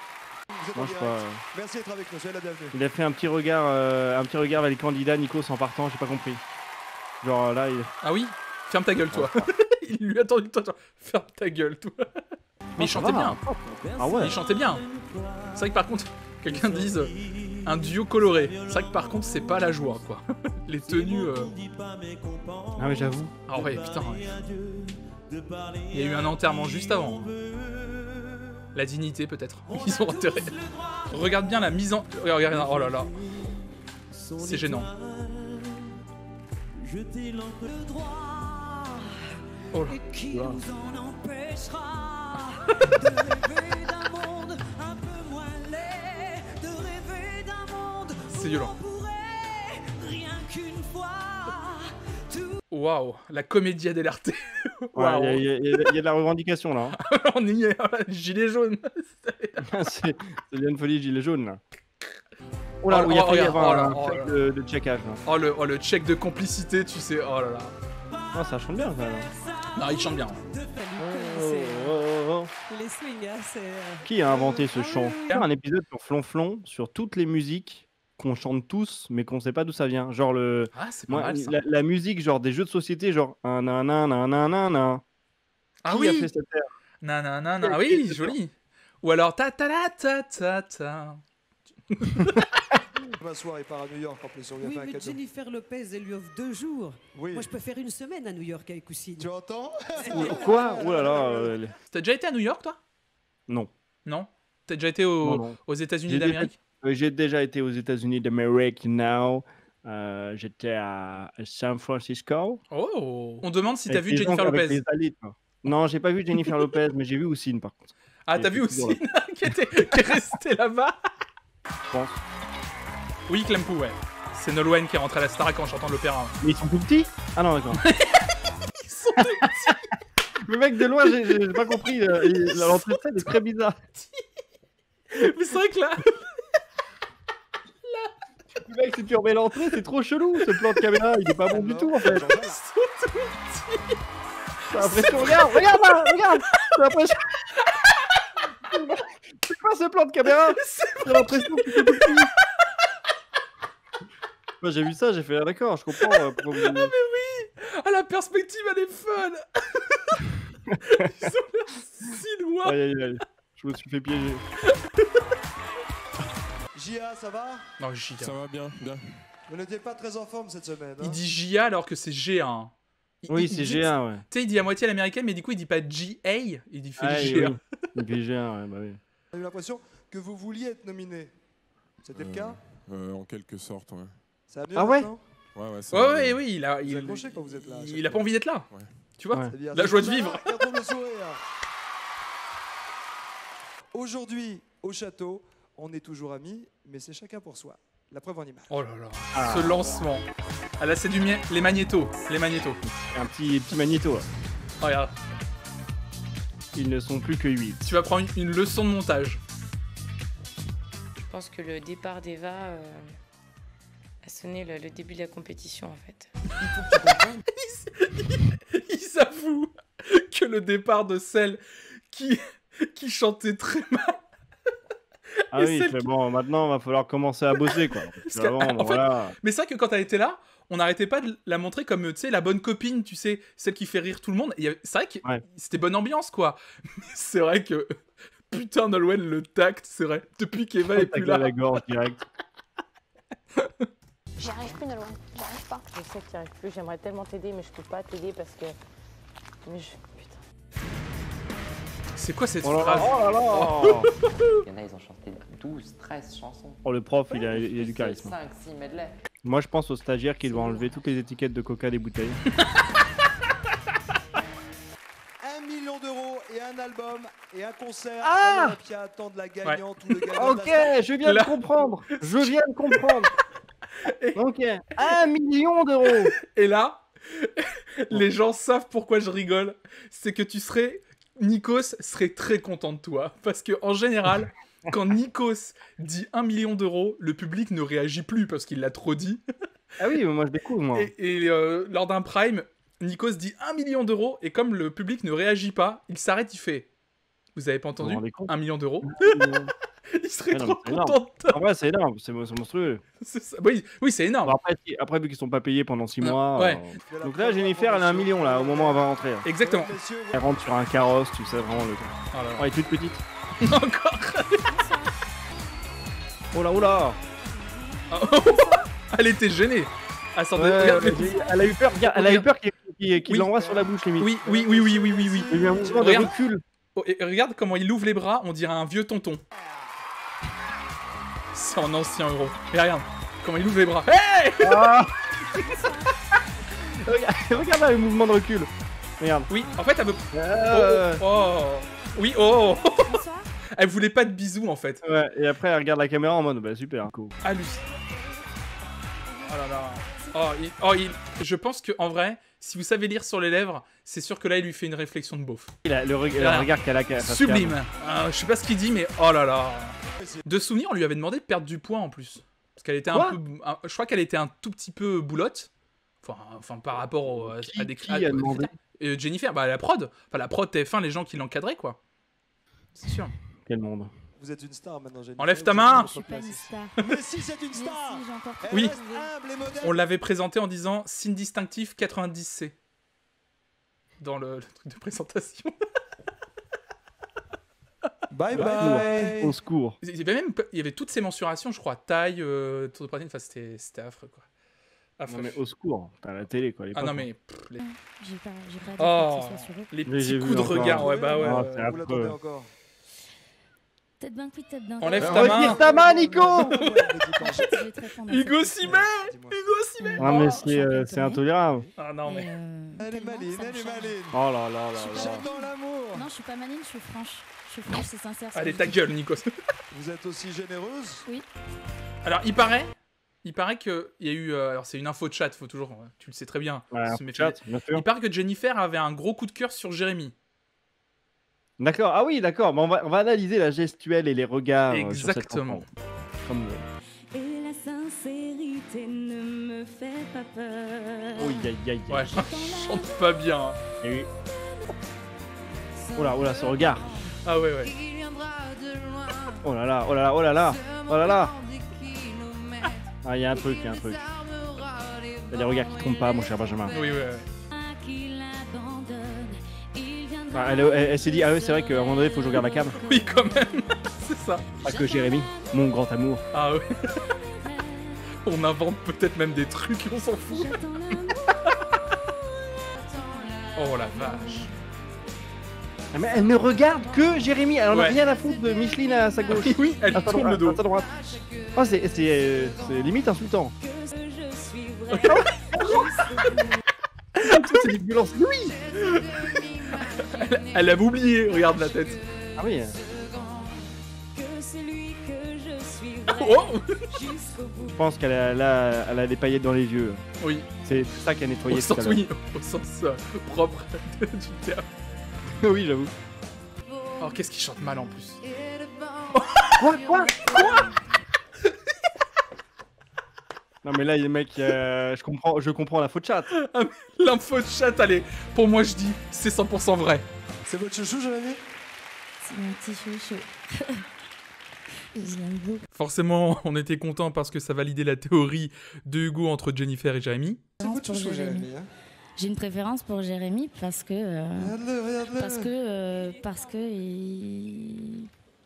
Speaker 5: Vous êtes en
Speaker 2: Non, je sais
Speaker 5: direct.
Speaker 2: pas.
Speaker 5: Merci d'être avec nous, soyez la bienvenue.
Speaker 2: Il a fait un petit regard vers les candidats, Nikos en partant, j'ai pas compris. Genre là, il...
Speaker 1: Ah oui? Ferme ta gueule, toi. Il lui a tendu toi. Ferme ta gueule, toi. Mais il
Speaker 2: ça
Speaker 1: chantait
Speaker 2: va.
Speaker 1: bien.
Speaker 2: Ah ouais.
Speaker 1: Il chantait bien. C'est vrai que par contre, quelqu'un dise un duo coloré. C'est vrai que par contre, c'est pas la joie, quoi. Les tenues.
Speaker 2: Ah mais j'avoue.
Speaker 1: Ah ouais, putain. Ouais. Il y a eu un enterrement juste avant. La dignité, peut-être. Ils ont enterré. Regarde bien la mise en. Regarde, oh là là. C'est gênant. Oh là.
Speaker 9: qui nous en empêchera de rêver d'un monde un peu moins laid, de rêver d'un monde
Speaker 1: C'est violent.
Speaker 9: où on pourrait rien qu'une fois tout
Speaker 1: Waouh, la comédia dell'arte.
Speaker 2: Ouais,
Speaker 1: Waouh.
Speaker 2: il y a de la revendication là.
Speaker 1: On y est, gilet jaune.
Speaker 2: C'est bien une folie gilet jaune là. Oh là,
Speaker 1: Oh,
Speaker 2: il y a
Speaker 1: oh,
Speaker 2: failli y
Speaker 1: regarde,
Speaker 2: avoir
Speaker 1: oh là,
Speaker 2: un
Speaker 1: oh
Speaker 2: check
Speaker 1: là.
Speaker 2: de checkage là.
Speaker 1: Oh le check de complicité, tu sais. Oh là là.
Speaker 2: Ah, ça chante bien ça.
Speaker 1: Non, il chante bien.
Speaker 9: les swings, hein, c'est
Speaker 2: Qui a inventé ce chant? Faire un épisode sur Flonflon, sur toutes les musiques qu'on chante tous, mais qu'on sait pas d'où ça vient. Genre
Speaker 1: Ah, c'est pas
Speaker 2: moi,
Speaker 1: mal ça.
Speaker 2: la musique genre des jeux de société, genre un nanana.
Speaker 1: Ah
Speaker 2: Qui a
Speaker 1: oui.
Speaker 2: fait cette air?
Speaker 1: Nanana. Ah oui, joli. Ou alors ta ta la ta ta ta.
Speaker 5: Demain soir, il part à New York en plus. On lui a
Speaker 9: Oui,
Speaker 5: fait un
Speaker 9: mais
Speaker 5: cadeau.
Speaker 9: Jennifer Lopez, elle lui offre 2 jours.
Speaker 5: Oui.
Speaker 9: Moi, je peux faire une semaine à New York avec Houssine.
Speaker 5: Tu entends?
Speaker 2: Quoi? Oh là là.
Speaker 1: T'as déjà été à New York, toi?
Speaker 2: Non.
Speaker 1: Non. T'as déjà été
Speaker 2: Non.
Speaker 1: aux États-Unis
Speaker 2: J'ai
Speaker 1: d'Amérique?
Speaker 2: J'ai déjà été aux États-Unis d'Amérique now. J'étais à San Francisco.
Speaker 1: Oh. On demande si t'as
Speaker 2: Avec
Speaker 1: vu
Speaker 2: les gens
Speaker 1: Jennifer
Speaker 2: avec
Speaker 1: Lopez.
Speaker 2: les alites, quoi. Non, j'ai pas vu Jennifer Lopez, mais j'ai vu Houssine par contre.
Speaker 1: Ah,
Speaker 2: Il
Speaker 1: t'as
Speaker 2: était
Speaker 1: vu
Speaker 2: toujours
Speaker 1: aussi qui est resté là-bas?
Speaker 2: Je pense.
Speaker 1: Oui, Clempou, ouais. C'est Nolwenn qui est rentré à la Starac en chantant de l'opéra.
Speaker 2: Mais ils sont tout petits? Ah non, d'accord.
Speaker 1: Ils sont tout petits.
Speaker 2: Le mec de loin, j'ai pas compris. L'entrée de scène est très bizarre.
Speaker 1: Mais c'est vrai que là.
Speaker 2: Le mec, si tu remets l'entrée, c'est trop chelou. Ce plan de caméra, il est pas bon du tout en fait.
Speaker 1: Ils sont tout petits.
Speaker 2: J'ai l'impression. Regarde là, regarde. J'ai l'impression. C'est quoi ce plan de caméra? J'ai l'impression que c'est tout petit. Moi j'ai vu ça, j'ai fait ah, d'accord, je comprends. Pourquoi vous...
Speaker 1: Ah, mais oui. Ah, la perspective, elle est fun. Ils ont l'air si loin.
Speaker 2: Aïe aïe aïe. Je me suis fait piéger.
Speaker 5: Gia, ça va?
Speaker 1: Non, J.
Speaker 7: Ça va bien, bien.
Speaker 5: Vous n'étiez pas très en forme cette semaine.
Speaker 1: Il
Speaker 5: Hein?
Speaker 1: dit JA alors que c'est G1.
Speaker 2: Oui,
Speaker 1: Il
Speaker 2: c'est
Speaker 1: dit-
Speaker 2: G1, ouais.
Speaker 1: Tu sais, il dit à moitié à l'américaine, mais du coup, il dit pas GA, il dit fait
Speaker 2: Ah,
Speaker 1: G1.
Speaker 2: oui. Il fait G1, ouais, bah oui.
Speaker 5: On a eu l'impression que vous vouliez être nominé. C'était le cas?
Speaker 7: En quelque sorte, ouais.
Speaker 5: Ça a mieux
Speaker 2: Ah ouais?
Speaker 5: maintenant?
Speaker 7: Ouais, ça
Speaker 1: Ouais,
Speaker 7: va
Speaker 1: ouais,
Speaker 7: mieux.
Speaker 1: oui, il a.
Speaker 5: Vous accrochez quand vous êtes là. à chaque
Speaker 1: Il a
Speaker 5: fois.
Speaker 1: pas envie d'être là.
Speaker 7: Ouais.
Speaker 1: Tu vois
Speaker 2: Ouais.
Speaker 5: C'est bien.
Speaker 1: La
Speaker 5: C'est
Speaker 1: joie de
Speaker 5: comme ça
Speaker 1: vivre.
Speaker 5: qu'on retrouve le sourire. Aujourd'hui, au château, on est toujours amis, mais c'est chacun pour soi. La preuve en image.
Speaker 1: Oh là là,
Speaker 2: Ah.
Speaker 1: ce lancement. Ah là, c'est les magnétos. Les magnétos.
Speaker 2: Un petit magnéto. Là.
Speaker 1: Regarde.
Speaker 2: Ils ne sont plus que 8.
Speaker 1: Tu vas prendre une leçon de montage.
Speaker 10: Je pense que le départ d'Eva a sonné le début de la compétition en fait.
Speaker 1: Il avoue que le départ de celle qui chantait très mal.
Speaker 2: Ah
Speaker 1: et
Speaker 2: oui,
Speaker 1: celle
Speaker 2: c'est
Speaker 1: qui-
Speaker 2: bon, maintenant il va falloir commencer à bosser quoi.
Speaker 1: Parce
Speaker 2: Avant,
Speaker 1: que, en fait,
Speaker 2: voilà.
Speaker 1: Mais c'est vrai que quand elle était là, on n'arrêtait pas de la montrer comme, tu sais, la bonne copine, tu sais, celle qui fait rire tout le monde. Et c'est vrai que
Speaker 2: Ouais.
Speaker 1: c'était bonne ambiance, quoi. Mais c'est vrai que, putain, Nolwenn, le tact, c'est vrai. Depuis qu'Eva est plus
Speaker 2: Tacle à
Speaker 1: là.
Speaker 2: la gorge direct.
Speaker 6: J'y arrive plus, Nolwenn. J'arrive pas.
Speaker 10: Je sais que tu n'y arrives plus, j'aimerais tellement t'aider mais je peux pas t'aider parce que... Putain.
Speaker 1: C'est quoi cette
Speaker 2: Oh là là,
Speaker 1: phrase?
Speaker 2: oh là là.
Speaker 8: Il y en a, ils ont chanté 12, 13 chansons.
Speaker 2: Oh, le prof, il a du charisme.
Speaker 8: 5, 6 medley.
Speaker 2: Moi, je pense aux stagiaires qui doivent enlever toutes les étiquettes de coca des bouteilles.
Speaker 5: 1 million d'euros et un album et un concert
Speaker 2: Ah
Speaker 5: à l'Olympia attendent la gagnante ou le gagnant.
Speaker 2: Ok, je viens de comprendre. Je viens de comprendre. Ok, 1 million d'euros.
Speaker 1: Et là, les gens savent pourquoi je rigole. C'est que Nikos serait très content de toi. Parce que en général, quand Nikos dit 1 million d'euros, le public ne réagit plus parce qu'il l'a trop dit.
Speaker 2: Ah oui, mais moi je découvre moi.
Speaker 1: Et lors d'un prime, Nikos dit 1 million d'euros. Et comme le public ne réagit pas, il s'arrête, il fait. Vous avez pas
Speaker 2: Vous vous
Speaker 1: entendu
Speaker 2: rendez compte
Speaker 1: 1 million d'euros. Il serait
Speaker 2: Ouais, non,
Speaker 1: trop
Speaker 2: mais c'est énorme.
Speaker 1: content de toi.
Speaker 2: En vrai, c'est énorme, c'est monstrueux.
Speaker 1: C'est ça. Oui, c'est énorme.
Speaker 2: Bon, après, vu qu'ils sont pas payés pendant 6 mois.
Speaker 1: Ouais.
Speaker 2: Donc là, Jennifer, elle a 1 million là, au moment où elle va rentrer.
Speaker 1: Exactement.
Speaker 2: Elle rentre sur un carrosse, tu sais vraiment le.
Speaker 1: Oh là là.
Speaker 2: Oh, elle est toute petite.
Speaker 1: Encore.
Speaker 2: Oh là, oh là.
Speaker 1: Elle était gênée. Elle sentait-
Speaker 2: Ouais,
Speaker 1: regarde,
Speaker 2: elle a eu peur, regarde, elle a eu peur qu'il
Speaker 1: Oui.
Speaker 2: l'envoie sur la bouche limite.
Speaker 1: Oui.
Speaker 2: Il y a eu un mouvement de
Speaker 1: Regarde.
Speaker 2: recul.
Speaker 1: Oh, et regarde comment il ouvre les bras, on dirait un vieux tonton. C'est en ancien euro. Et regarde comment il ouvre les bras. Hey
Speaker 2: Ah. Regarde là le mouvement de recul. Regarde.
Speaker 1: Oui, en fait, elle veut.
Speaker 2: Euh.
Speaker 1: Oh. Oui, oh.
Speaker 4: Bonsoir.
Speaker 1: Elle voulait pas de bisous en fait.
Speaker 2: Ouais, et après elle regarde la caméra en mode bah super. Cool.
Speaker 1: Ah, lui. Oh là là. Je pense que en vrai, si vous savez lire sur les lèvres, c'est sûr que là, il lui fait une réflexion de beauf.
Speaker 2: Le regard qu'elle a.
Speaker 1: Sublime. Je sais pas ce qu'il dit, mais oh là là. De souvenir, on lui avait demandé de perdre du poids en plus. Parce qu'elle était
Speaker 2: Quoi
Speaker 1: je crois qu'elle était un tout petit peu boulotte. Enfin par rapport à des
Speaker 2: Qui a demandé
Speaker 1: Jennifer, bah la prod. Enfin la prod TF1, les gens qui l'encadraient quoi. C'est sûr.
Speaker 2: Quel monde.
Speaker 5: Vous êtes une star maintenant, Jennifer.
Speaker 1: Enlève ta
Speaker 5: Vous
Speaker 1: main.
Speaker 5: êtes
Speaker 4: Je suis pas une star.
Speaker 5: Mais si, c'est une
Speaker 4: Mais
Speaker 5: star.
Speaker 4: si, j'ai encore
Speaker 5: Elle
Speaker 1: Oui.
Speaker 5: reste humble et modeste.
Speaker 1: On l'avait présenté en disant signe distinctif 90C. Dans le truc de présentation.
Speaker 5: Bye
Speaker 2: Au
Speaker 5: bye.
Speaker 2: secours.
Speaker 1: Il y avait toutes ces mensurations, je crois. Taille, tour de poitrine, enfin c'était affreux quoi. Affreux.
Speaker 2: Non mais au secours. T'as la télé quoi.
Speaker 1: Ah non mais.
Speaker 4: J'ai pas dit
Speaker 1: Oh,
Speaker 4: que ce soit sur eux.
Speaker 1: les
Speaker 2: Mais j'ai
Speaker 1: petits
Speaker 2: vu
Speaker 1: coups de
Speaker 2: encore.
Speaker 1: regard, ouais bah ouais.
Speaker 2: Ah,
Speaker 1: ouais.
Speaker 2: c'est
Speaker 5: Vous l'attendez
Speaker 2: affreux.
Speaker 5: encore.
Speaker 4: Tête d'un coup, tête d'un
Speaker 1: Enlève
Speaker 4: coup.
Speaker 1: ta main.
Speaker 2: Retire ta main, Nico.
Speaker 4: Je vais te répondre à
Speaker 1: Hugo
Speaker 4: cette
Speaker 1: Simet.
Speaker 4: question.
Speaker 1: Hugo Simet.
Speaker 2: Ah mais
Speaker 4: Oh,
Speaker 2: c'est intolérable.
Speaker 1: Ah non
Speaker 4: Et,
Speaker 1: mais.
Speaker 5: Elle est
Speaker 4: tellement,
Speaker 5: maline,
Speaker 4: ça me
Speaker 5: elle est
Speaker 4: change.
Speaker 5: maline.
Speaker 2: Oh là là là là.
Speaker 5: J'attends l'amour.
Speaker 4: Non, je suis pas maligne, je suis franche. Je suis franche, c'est sincère. ce que
Speaker 1: Allez
Speaker 4: je
Speaker 1: ta
Speaker 4: dis.
Speaker 1: gueule Nikos.
Speaker 5: Vous êtes aussi généreuse.
Speaker 1: Alors il paraît que il y a eu alors c'est une info de chat, faut toujours tu le sais très bien.
Speaker 2: Ouais,
Speaker 1: se méfier.
Speaker 2: chat, bien sûr.
Speaker 1: Il paraît que Jennifer avait un gros coup de cœur sur Jérémy.
Speaker 2: D'accord. Ah oui, d'accord. Bon, on va analyser la gestuelle et les regards. Sur cette
Speaker 1: Exactement.
Speaker 2: rencontre. Comme.
Speaker 9: Et la sincérité ne me fait pas peur.
Speaker 2: Oh aïe aïe aïe.
Speaker 1: Ouais, je chante pas bien. Hein.
Speaker 2: Et oui. Oh là, ce regard.
Speaker 1: Ah ouais ouais.
Speaker 9: Il viendra de loin.
Speaker 2: Oh là là, oh là là, oh là là. Oh là là. Ah, il y a un truc, il y a un truc. Il y a des regards qui trompent pas, mon cher Benjamin.
Speaker 1: Oui ouais.
Speaker 2: Ah, elle s'est dit, ah ouais, c'est vrai qu'à un moment donné, il faut que je regarde la cam.
Speaker 1: Oui quand même. C'est ça.
Speaker 2: Pas que Jérémy, mon grand amour.
Speaker 1: Ah ouais. On invente peut-être même des trucs, on s'en fout. Oh la vache.
Speaker 2: Ah, mais elle ne regarde que Jérémy, elle en a
Speaker 1: Ouais.
Speaker 2: rien à foutre de Micheline à sa gauche.
Speaker 1: Oui, elle
Speaker 2: À sa
Speaker 1: tourne le
Speaker 2: droite,
Speaker 1: dos.
Speaker 2: à sa droite. Oh, c'est limite insultant. C'est des violences. Oui.
Speaker 1: Elle avait oublié, regarde la tête.
Speaker 2: Ah oui.
Speaker 10: suivrai
Speaker 1: Oh
Speaker 10: jusqu'au bout.
Speaker 2: Je pense elle a des paillettes dans les yeux.
Speaker 1: Oui,
Speaker 2: C'est ça qui a nettoyé
Speaker 1: au
Speaker 2: tout à
Speaker 1: sens,
Speaker 2: l'heure.
Speaker 1: oui, au sens propre du terme.
Speaker 2: Oui, j'avoue.
Speaker 1: Oh, qu'est-ce qu'il chante mal en plus.
Speaker 2: Quoi Non mais là, les mecs, je comprends la faute chat.
Speaker 1: L'info de chat, allez, pour moi je dis, c'est 100% vrai.
Speaker 5: C'est votre chouchou, Jérémy?
Speaker 4: C'est mon petit chouchou. J'aime beaucoup.
Speaker 1: Forcément, on était content parce que ça validait la théorie de Hugo entre Jennifer et Jérémy.
Speaker 5: C'est votre
Speaker 4: Pour
Speaker 5: chouchou,
Speaker 4: Jérémy.
Speaker 5: Jérémy. Hein?
Speaker 4: J'ai une préférence pour Jérémy parce que
Speaker 5: Regarde-le.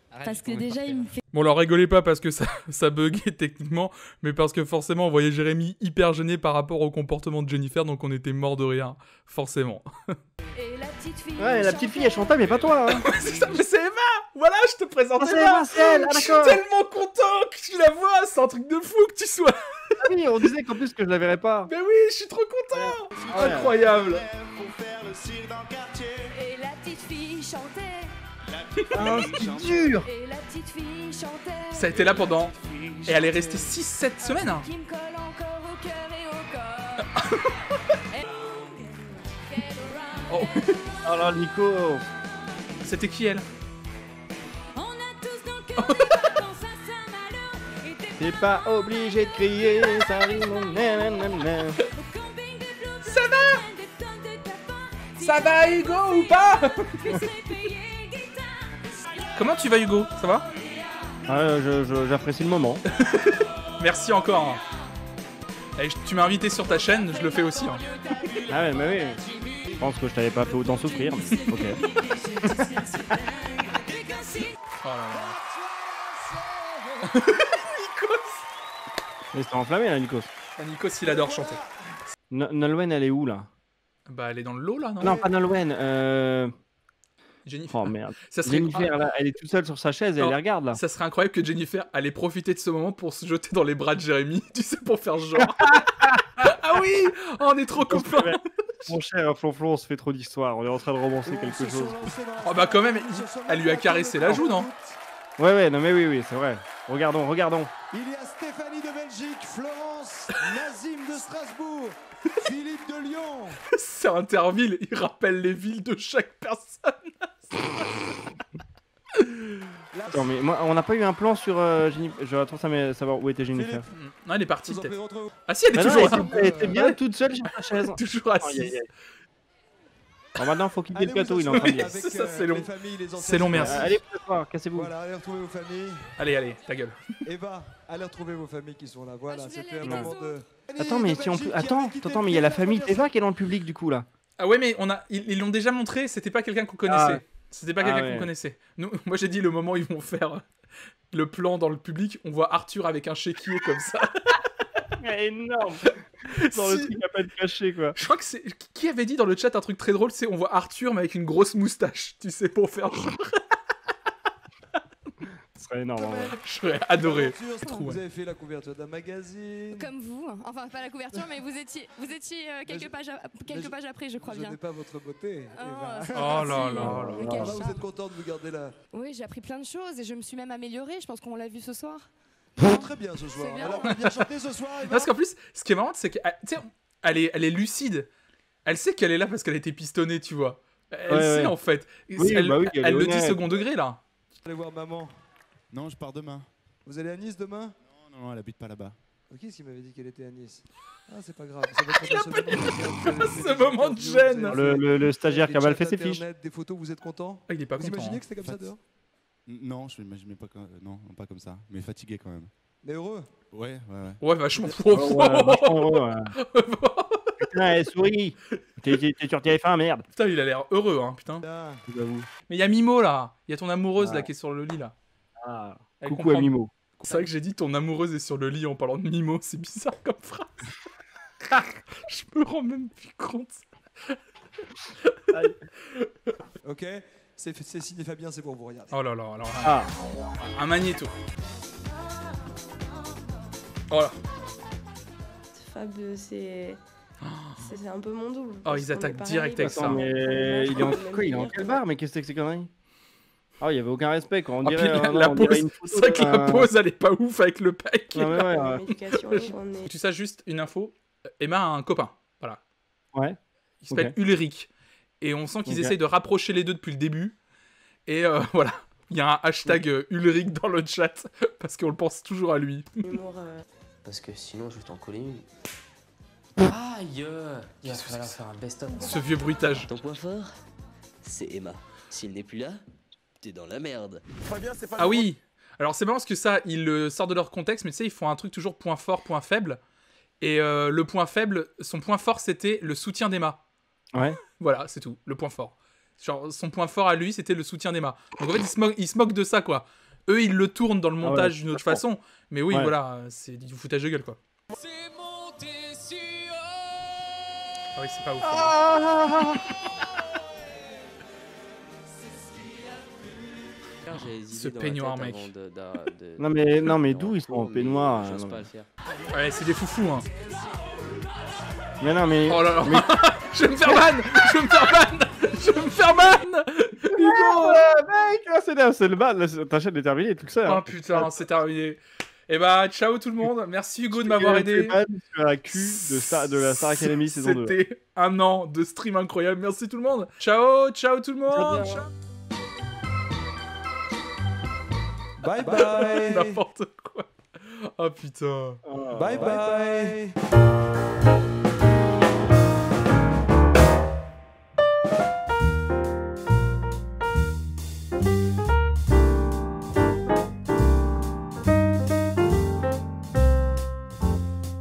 Speaker 8: Arrête,
Speaker 4: parce que déjà il me fait
Speaker 1: Bon, alors rigolez pas parce que ça buguait techniquement, mais parce que forcément on voyait Jérémy hyper gêné par rapport au comportement de Jennifer, donc on était mort de rire, forcément.
Speaker 10: Et la petite fille.
Speaker 2: Ouais, la petite fille, elle chantait, mais pas toi. Hein.
Speaker 1: C'est ça, mais c'est Eva. Voilà, je te présente
Speaker 2: Ah, c'est
Speaker 1: Eva.
Speaker 2: Eva, c'est elle. Ah,
Speaker 1: Je suis
Speaker 2: d'accord.
Speaker 1: tellement content que tu la vois, c'est un truc de fou que tu sois.
Speaker 2: Ah oui, on disait qu'en plus que je la verrais pas.
Speaker 1: Mais oui, je suis trop content.
Speaker 2: Ouais.
Speaker 1: Incroyable.
Speaker 10: Et la petite fille chantait.
Speaker 2: Ah, c'est dur.
Speaker 10: Et la petite fille chantait.
Speaker 1: Ça a été là pendant... Et elle est restée 6-7 semaines. Hein.
Speaker 10: Qui me colle encore au cœur et au corps.
Speaker 1: Oh.
Speaker 2: Oh là, Nico.
Speaker 1: C'était qui elle?
Speaker 10: On a tous dans le cœur des vacances à Saint-Malo. Et t'es
Speaker 2: T'es pas obligé de crier, ça rime. Nanana.
Speaker 10: au camping de Claude.
Speaker 1: Ça va?
Speaker 10: Des tonnes de tapins.
Speaker 1: Ça va Hugo ou pas?
Speaker 10: Tu serais payé guitare.
Speaker 1: Comment tu vas Hugo? Ça va?
Speaker 2: Ah, j'apprécie le moment.
Speaker 1: Merci encore. Et tu m'as invité sur ta chaîne, je le fais aussi. Hein.
Speaker 2: Ah ouais, mais oui. Je pense que je t'avais pas fait autant souffrir. Mais... Ok.
Speaker 1: Oh là là.
Speaker 2: Mais c'était enflammé là, Nikos.
Speaker 1: Ah, Nikos, il adore chanter.
Speaker 2: Nolwenn, elle est où là?
Speaker 1: Bah, elle est dans le lot là, non?
Speaker 2: Non, pas Nolwenn.
Speaker 1: Jennifer.
Speaker 2: Oh merde.
Speaker 1: Ça serait...
Speaker 2: Jennifer, là, elle est toute seule sur sa chaise et elle
Speaker 1: Non.
Speaker 2: les regarde là.
Speaker 1: Ça serait incroyable que Jennifer allait profiter de ce moment pour se jeter dans les bras de Jérémy, tu sais, pour faire genre. Ah oui, oh, on est trop copains.
Speaker 2: Mon cher Flonflon, on se fait trop d'histoire. On est en train de romancer quelque chose.
Speaker 1: Oh bah quand même, elle lui a caressé la joue, non?
Speaker 2: Ouais, non mais oui, c'est vrai. Regardons.
Speaker 5: Il y a Stéphanie de Belgique, Florence, Nazim de Strasbourg, Philippe de Lyon.
Speaker 1: C'est Interville, il rappelle les villes de chaque personne.
Speaker 2: Attends, mais moi, on n'a pas eu un plan sur Jennifer. Je attends savoir où était Jennifer.
Speaker 1: Non, elle est partie
Speaker 5: Vous en
Speaker 1: peut-être.
Speaker 5: prie, retrouvez-vous.
Speaker 1: Ah si, elle est
Speaker 2: Bah non,
Speaker 1: toujours là.
Speaker 2: elle était bien toute seule sur sa chaise.
Speaker 1: Toujours assise.
Speaker 2: Bon, maintenant, faut quitter
Speaker 5: Allez,
Speaker 2: le plateau,
Speaker 5: vous
Speaker 2: il est en train de
Speaker 5: asseyez
Speaker 2: dire.
Speaker 5: avec,
Speaker 1: Ça, c'est long.
Speaker 5: les familles, les
Speaker 1: C'est long,
Speaker 5: ancêtres.
Speaker 1: merci.
Speaker 2: Allez, voir, cassez-vous.
Speaker 5: Voilà, allez retrouver vos familles.
Speaker 1: Allez, ta gueule.
Speaker 5: Eva, allez retrouver vos familles qui sont là. Voilà,
Speaker 10: je voulais
Speaker 5: c'était un
Speaker 10: aller
Speaker 5: moment de.
Speaker 2: Attends, mais si on peut. Attends, mais il y a la famille Teva qui est dans le public du coup là.
Speaker 1: Ah ouais, mais ils l'ont déjà montré, c'était pas quelqu'un qu'on connaissait. C'était pas quelqu'un
Speaker 2: ouais.
Speaker 1: qu'on connaissait. Moi j'ai dit le moment où ils vont faire le plan dans le public, on voit Arthur avec un chéquier comme ça.
Speaker 2: Énorme. Dans le truc à peine caché quoi.
Speaker 1: Je crois que c'est... Qui avait dit dans le chat un truc très drôle, c'est on voit Arthur mais avec une grosse moustache, tu sais, pour faire genre.
Speaker 2: Ce serait énorme en vrai.
Speaker 1: J'aurais adoré.
Speaker 5: Aventure,
Speaker 1: Trop, ouais.
Speaker 5: Vous avez fait la couverture d'un magazine.
Speaker 11: Comme vous, enfin pas la couverture, mais vous étiez quelques pages après, je crois
Speaker 5: Je
Speaker 11: bien.
Speaker 5: n'ai pas votre beauté.
Speaker 11: Ah,
Speaker 5: Eva.
Speaker 11: c'est
Speaker 1: Oh là
Speaker 11: gentil.
Speaker 1: là là
Speaker 11: Mais
Speaker 1: là.
Speaker 11: quel
Speaker 5: Ah, vous
Speaker 11: charme.
Speaker 5: êtes content de vous garder là.
Speaker 11: Oui, j'ai appris plein de choses et je me suis même améliorée. Je pense qu'on l'a vu ce soir.
Speaker 5: Très bien ce soir.
Speaker 11: C'est bien.
Speaker 5: Alors, on a bien chanté ce soir, Eva.
Speaker 1: Parce qu'en plus, ce qui est marrant, c'est qu'elle elle est lucide. Elle sait qu'elle est là parce qu'elle a été pistonnée, tu vois. Elle sait en fait.
Speaker 2: Oui,
Speaker 1: elle
Speaker 2: bah oui, elle est
Speaker 1: le dit
Speaker 2: honnête.
Speaker 1: second degré là.
Speaker 5: Allez voir maman.
Speaker 12: Non, je pars demain.
Speaker 5: Vous allez à Nice demain?
Speaker 12: Non, elle habite pas là-bas.
Speaker 5: Qui est-ce qui m'avait dit qu'elle était à Nice? Ah, c'est pas grave. Ça va être
Speaker 1: Ce moment de gêne.
Speaker 2: Le stagiaire qui a mal fait ses fiches.
Speaker 5: Des photos, vous êtes content?
Speaker 1: Ah, il est pas
Speaker 5: Vous
Speaker 1: content.
Speaker 5: imaginez
Speaker 1: Hein.
Speaker 5: que c'était comme ça dehors?
Speaker 12: Non, je m'imaginais pas comme... Non, pas comme ça. Mais fatigué quand même.
Speaker 5: Mais heureux?
Speaker 12: Ouais.
Speaker 1: Ouais, vachement.
Speaker 2: Ouais, vachement heureux, ouais. Putain, elle sourit. T'es sur TF1, merde.
Speaker 1: Putain, il a l'air heureux, hein, putain.
Speaker 5: Ah.
Speaker 2: J'avoue.
Speaker 1: Mais il y a Mimo là. Il y a ton amoureuse là qui est sur le lit là.
Speaker 2: Ah.
Speaker 1: Elle
Speaker 2: Coucou
Speaker 1: comprend.
Speaker 2: à Mimo.
Speaker 1: C'est vrai que j'ai dit ton amoureuse est sur le lit en parlant de Mimo, c'est bizarre comme phrase. Je me rends même plus compte.
Speaker 5: Ok, c'est signé Fabien, c'est pour vous, regardez.
Speaker 1: Oh là là, alors
Speaker 2: Ah.
Speaker 1: un magnéto. Oh là.
Speaker 13: Fab, c'est un peu mon double.
Speaker 1: Oh,
Speaker 13: parce
Speaker 1: ils
Speaker 13: qu'on est
Speaker 1: attaquent
Speaker 13: pareil,
Speaker 1: direct avec
Speaker 13: parce
Speaker 1: ça.
Speaker 13: qu'on
Speaker 2: Mais il est en
Speaker 13: a le même
Speaker 2: quoi? Il est en
Speaker 13: délire,
Speaker 2: quel
Speaker 13: quoi.
Speaker 2: bar? Mais qu'est-ce que c'est que ces conneries? Ah, il y avait aucun respect quoi. On
Speaker 1: Ah, puis
Speaker 2: dirait,
Speaker 1: la
Speaker 2: on dirait
Speaker 1: pause,
Speaker 2: une photo
Speaker 1: c'est vrai que la
Speaker 2: d'un-
Speaker 1: pause, elle est pas ouf avec le pack.
Speaker 2: Ouais, ouais, ouais.
Speaker 13: Éducation, on est-
Speaker 1: Tu sais, juste une info, Emma a un copain, voilà.
Speaker 2: Ouais.
Speaker 1: Il s'appelle
Speaker 2: Ok.
Speaker 1: Ulrich. Et on sent qu'ils
Speaker 2: Ok.
Speaker 1: essayent de rapprocher les deux depuis le début. Et voilà, il y a un hashtag Ulrich dans le chat, parce qu'on le pense toujours à lui.
Speaker 13: Humour,
Speaker 14: Parce que sinon, je vais t'en coller une. Aïe! Il va falloir faire un best-of.
Speaker 1: Ce vieux bruitage.
Speaker 14: Ton point fort, c'est Emma. S'il n'est plus là, t'es dans la merde.
Speaker 1: Ah oui. Alors c'est marrant parce que ça, ils le sortent de leur contexte, mais tu sais, ils font un truc toujours point fort, point faible. Et le point faible, son point fort, c'était le soutien d'Emma.
Speaker 2: Ouais.
Speaker 1: Voilà, c'est tout, le point fort. Genre, son point fort à lui, c'était le soutien d'Emma. Donc en fait, ils se moquent de ça, quoi. Eux, ils le tournent dans le montage d'une autre façon. Mais oui,
Speaker 2: Ouais.
Speaker 1: voilà, c'est du foutage de gueule, quoi. Ah oui, c'est pas ouf.
Speaker 14: J'ai hésité
Speaker 1: Ce
Speaker 14: dans la
Speaker 1: peignoir,
Speaker 14: tête
Speaker 1: mec.
Speaker 14: avant
Speaker 2: Non mais d'où ils sont en peignoir
Speaker 14: J'ose
Speaker 2: non,
Speaker 14: pas
Speaker 2: mais-
Speaker 14: le faire.
Speaker 1: Ouais, c'est des foufous, hein.
Speaker 2: Mais non mais.
Speaker 1: Oh là là.
Speaker 2: mais-
Speaker 1: Je vais me faire ban. Je vais me faire ban. Je vais me faire ban. Hugo.
Speaker 2: Mec, là, c'est le bal, là, ta chaîne est terminée, tout ça.
Speaker 1: Oh putain, c'est terminé. Et bah, ciao tout le monde. Merci Hugo de m'avoir aidé.
Speaker 2: Sur la queue de la Star Academy saison 2.
Speaker 1: C'était un an de stream incroyable. Merci tout le monde. Ciao, ciao tout le monde.
Speaker 2: Ciao.
Speaker 1: Ciao.
Speaker 5: Bye bye.
Speaker 1: N'importe quoi. Oh putain.
Speaker 5: Bye bye.